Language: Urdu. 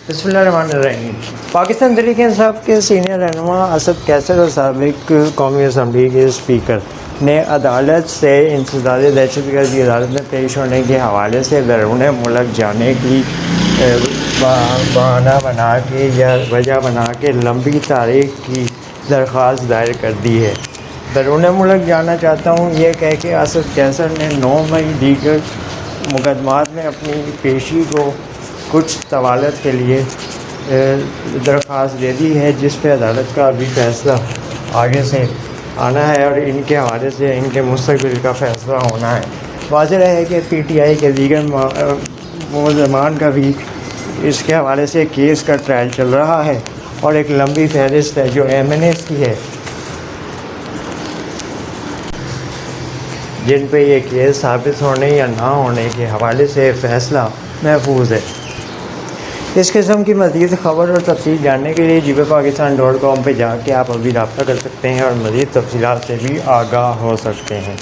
بسم اللہ الرحمن الرحیم۔ پاکستان تحریک انصاف کے سینئر رہنما اسد کیسر اور سابق قومی اسمبلی کے اسپیکر نے عدالت سے انسداد دہشت گردی عدالت میں پیش ہونے کے حوالے سے بیرون ملک جانے کی بہانہ بنا کے یا وجہ بنا کے لمبی تاریخ کی درخواست دائر کر دی ہے۔ بیرون ملک جانا چاہتا ہوں یہ کہہ کے اسد کیسر نے 9 مئی دیگر مقدمات میں اپنی پیشی کو کچھ طوالت کے لیے درخواست دے دی ہے، جس پہ عدالت کا ابھی فیصلہ آگے سے آنا ہے اور ان کے حوالے سے ان کے مستقبل کا فیصلہ ہونا ہے۔ واضح ہے کہ پی ٹی آئی کے دیگر ملزمان کا بھی اس کے حوالے سے کیس کا ٹرائل چل رہا ہے اور ایک لمبی فہرست ہے جو ایم این ایس کی ہے، جن پہ یہ کیس ثابت ہونے یا نہ ہونے کے حوالے سے فیصلہ محفوظ ہے۔ اس قسم کی مزید خبر اور تفصیل جاننے کے لیے gpakistan.com پہ جا کے آپ ابھی رابطہ کر سکتے ہیں اور مزید تفصیلات سے بھی آگاہ ہو سکتے ہیں۔